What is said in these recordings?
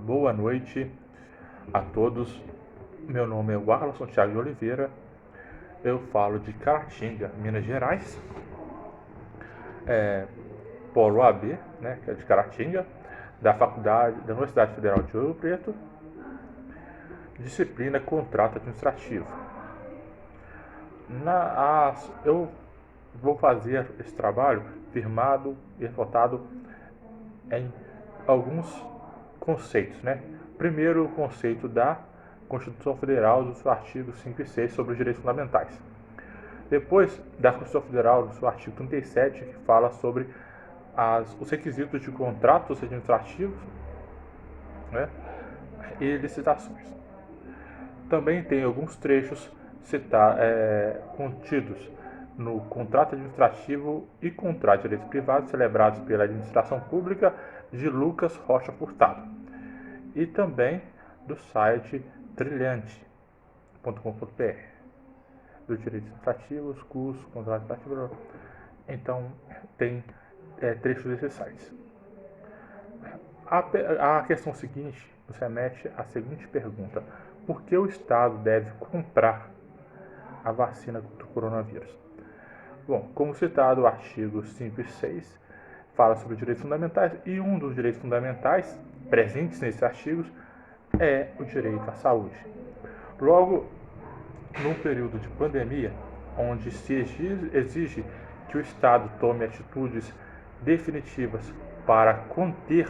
Boa noite a todos. Meu nome é Warlson Thiago de Oliveira. Eu falo de Caratinga, Minas Gerais. Polo AB, né, que é de Caratinga, da Universidade Federal de Ouro Preto. Disciplina Contrato Administrativo. Eu vou fazer esse trabalho firmado e votado em alguns conceitos, né? Primeiro, o conceito da Constituição Federal, do seu artigo 5 e 6 sobre os direitos fundamentais. Depois, da Constituição Federal, do seu artigo 37, que fala sobre os requisitos de contratos administrativos, né, e licitações. Também tem alguns trechos contidos no contrato administrativo e contrato de direitos privados celebrados pela administração pública de Lucas Rocha Furtado. E também do site trilhante.com.br, dos direitos administrativos, cursos, contrato administrativo. Então, tem trechos desses sites. A questão seguinte nos remete à seguinte pergunta: por que o Estado deve comprar a vacina contra o coronavírus? Bom, como citado, o artigo 5 e 6 fala sobre direitos fundamentais, e um dos direitos fundamentais presentes nesses artigos é o direito à saúde. Logo, num período de pandemia, onde se exige que o Estado tome atitudes definitivas para conter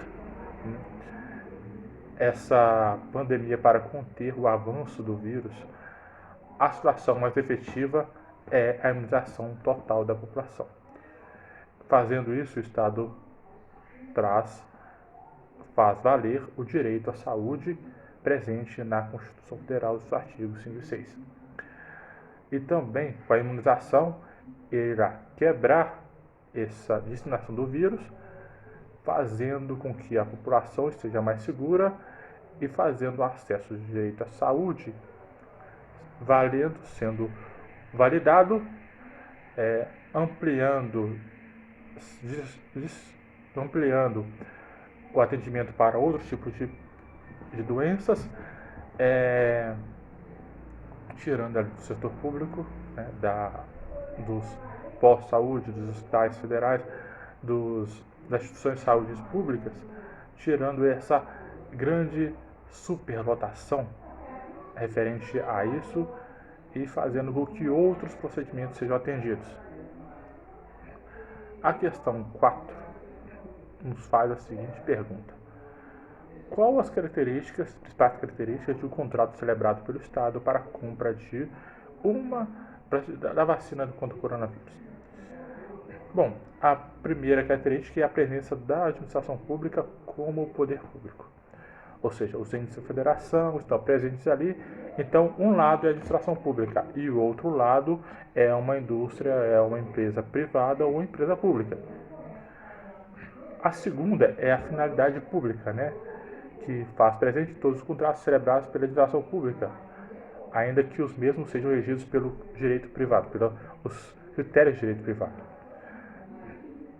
essa pandemia, para conter o avanço do vírus, a situação mais efetiva é a imunização total da população. Fazendo isso, o Estado faz valer o direito à saúde presente na Constituição Federal, dos artigos 5 e 6. E também, com a imunização, irá quebrar essa disseminação do vírus, fazendo com que a população esteja mais segura e fazendo o acesso ao direito à saúde sendo validado, ampliando o atendimento para outros tipos de doenças, tirando do setor público, né, dos postos de saúde, dos hospitais federais, das instituições de saúde públicas, tirando essa grande superlotação referente a isso e fazendo com que outros procedimentos sejam atendidos. A questão 4 nos faz a seguinte pergunta: qual as principais características de um contrato celebrado pelo Estado para a compra da vacina contra o coronavírus? Bom, a primeira característica é a presença da administração pública como poder público. Ou seja, os entes da federação estão presentes ali. Então, um lado é a administração pública e o outro lado é uma indústria, é uma empresa privada ou uma empresa pública. A segunda é a finalidade pública, né, que faz presente todos os contratos celebrados pela administração pública, ainda que os mesmos sejam regidos pelo direito privado, pelos critérios de direito privado.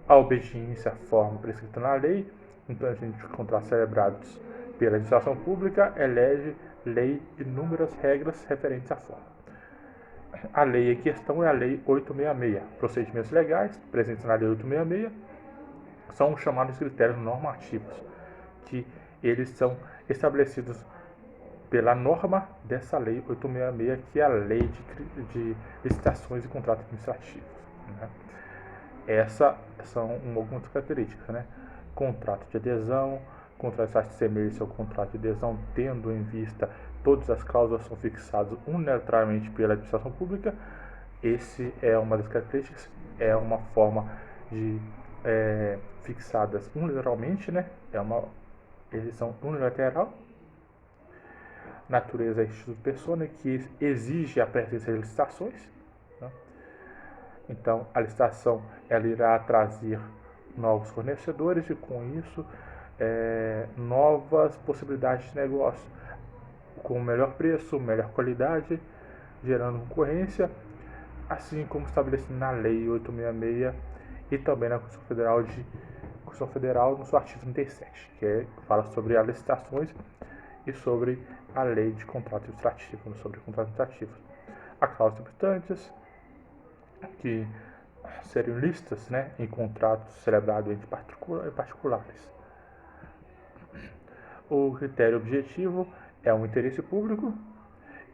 A obediência à forma prescrita na lei. Então, a gente contratos celebrados pela administração pública elege lei e inúmeras regras referentes à forma. A lei em questão é a Lei 866. Procedimentos legais presentes na Lei 866 são os chamados critérios normativos, que eles são estabelecidos pela norma dessa Lei 866, que é a Lei de Licitações e Contratos Administrativos, né? Essas são algumas características, né? Contrato de adesão, contrato de semelhança ao contrato de adesão, tendo em vista todas as cláusulas são fixadas unilateralmente pela administração pública. Esse é uma das características, é uma forma de fixadas unilateralmente, né? É uma eleição unilateral. Natureza é instituto persona, que exige a presença de licitações, né? Então, a licitação ela irá trazer novos fornecedores e, com isso, novas possibilidades de negócio, com melhor preço, melhor qualidade, gerando concorrência, assim como estabelecido na Lei 866 e também na Constituição Federal de Constituição Federal no seu artigo 37, que fala sobre as licitações e sobre a lei de contrato administrativo, sobre contratos administrativos. Há cláusulas importantes que seriam listas, né, em contratos celebrados entre particulares. O critério objetivo é um interesse público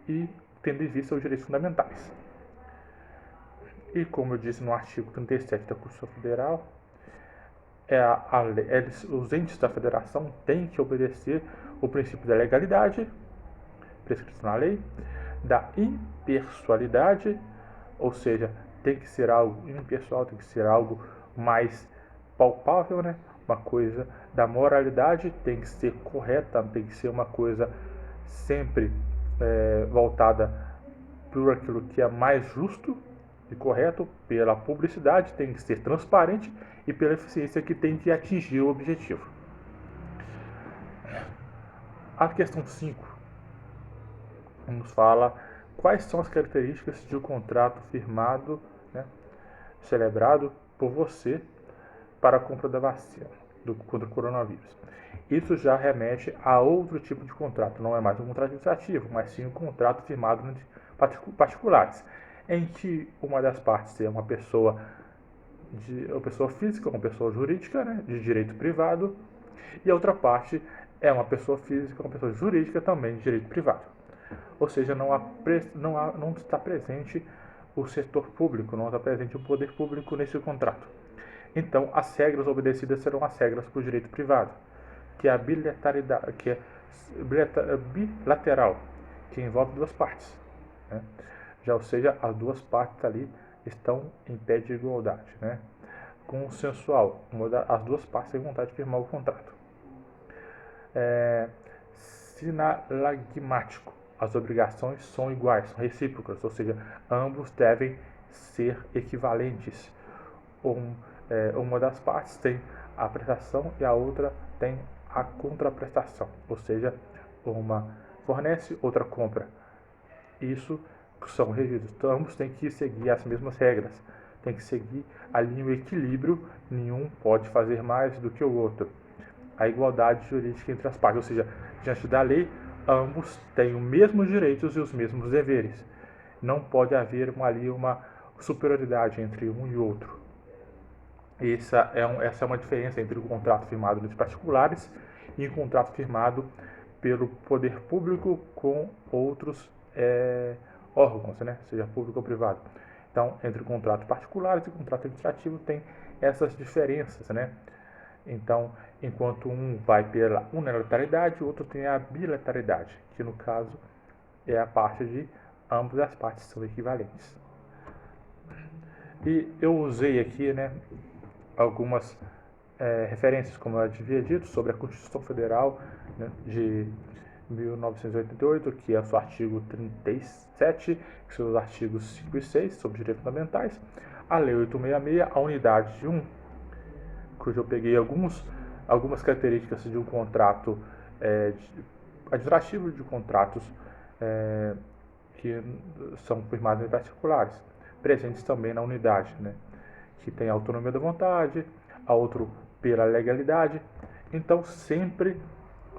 e tendo em vista os direitos fundamentais. E como eu disse no artigo 37 da Constituição Federal, os entes da federação têm que obedecer o princípio da legalidade, prescrito na lei, da impessoalidade, ou seja, tem que ser algo impessoal, tem que ser algo mais palpável, né? Uma coisa da moralidade, tem que ser correta, tem que ser uma coisa sempre voltada por aquilo que é mais justo e correto, pela publicidade, tem que ser transparente e pela eficiência que tem que atingir o objetivo. A questão 5 nos fala quais são as características de um contrato firmado, né, celebrado por você para a compra da vacina contra o coronavírus. Isso já remete a outro tipo de contrato, não é mais um contrato administrativo, mas sim um contrato firmado entre particulares, em que uma das partes é uma pessoa física, uma pessoa jurídica, né, de direito privado, e a outra parte é uma pessoa física, uma pessoa jurídica também de direito privado. Ou seja, não está presente o setor público, não está presente o poder público nesse contrato. Então, as regras obedecidas serão as regras para o direito privado, que é a bilateralidade, que é bilateral, que envolve duas partes, né? Ou seja, as duas partes ali estão em pé de igualdade, né? Consensual, as duas partes têm vontade de firmar o contrato. Sinalagmático, as obrigações são iguais, são recíprocas, ou seja, ambos devem ser equivalentes. Uma das partes tem a prestação e a outra tem a contraprestação, ou seja, uma fornece, outra compra. Isso são regidos. Então, ambos têm que seguir as mesmas regras, tem que seguir ali um equilíbrio, nenhum pode fazer mais do que o outro. A igualdade jurídica entre as partes, ou seja, diante da lei, ambos têm os mesmos direitos e os mesmos deveres. Não pode haver ali uma superioridade entre um e outro. Essa é uma diferença entre o contrato firmado entre particulares e o contrato firmado pelo poder público com outros órgãos, né? Seja público ou privado. Então, entre contratos particulares e contrato administrativo tem essas diferenças, né? Então, enquanto um vai pela unilateralidade, o outro tem a bilateralidade, que no caso é a parte de ambas as partes são equivalentes. E eu usei aqui, né, algumas referências, como eu havia dito, sobre a Constituição Federal, né, de 1988, que é o seu artigo 37, que são os artigos 5 e 6, sobre direitos fundamentais, a Lei 866, a unidade de cujo eu peguei algumas características de um contrato administrativo, de contratos que são firmados em particulares, presentes também na unidade, né, que tem a autonomia da vontade, a outro pela legalidade. Então, sempre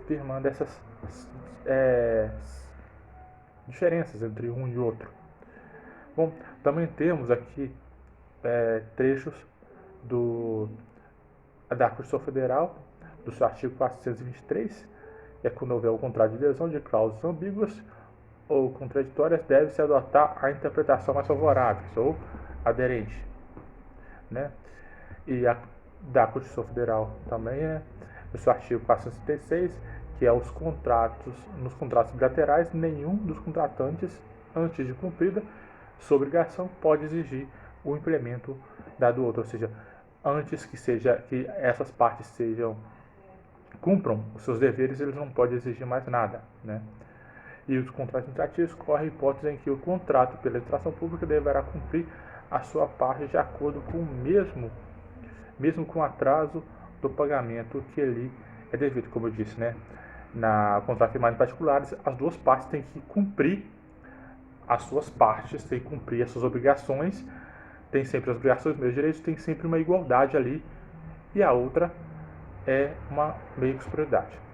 firmando essas diferenças entre um e outro. Bom, também temos aqui trechos da Constituição Federal, do seu artigo 423, quando houver o contrato de adesão de cláusulas ambíguas ou contraditórias, deve-se adotar a interpretação mais favorável ou aderente, né? E da Constituição Federal também, no seu artigo 466, que é nos contratos bilaterais, nenhum dos contratantes, antes de cumprida sua obrigação, pode exigir o implemento do outro, ou seja, antes que essas partes cumpram os seus deveres, eles não podem exigir mais nada, né? E os contratos administrativos correm a hipótese em que o contrato pela administração pública deverá cumprir a sua parte de acordo com mesmo com atraso do pagamento que lhe é devido, como eu disse, né? Na contrato firmado em particulares, as duas partes têm que cumprir as suas partes, têm que cumprir as suas obrigações, tem sempre as obrigações, meus direitos, tem sempre uma igualdade ali, e a outra é uma meio que prioridade.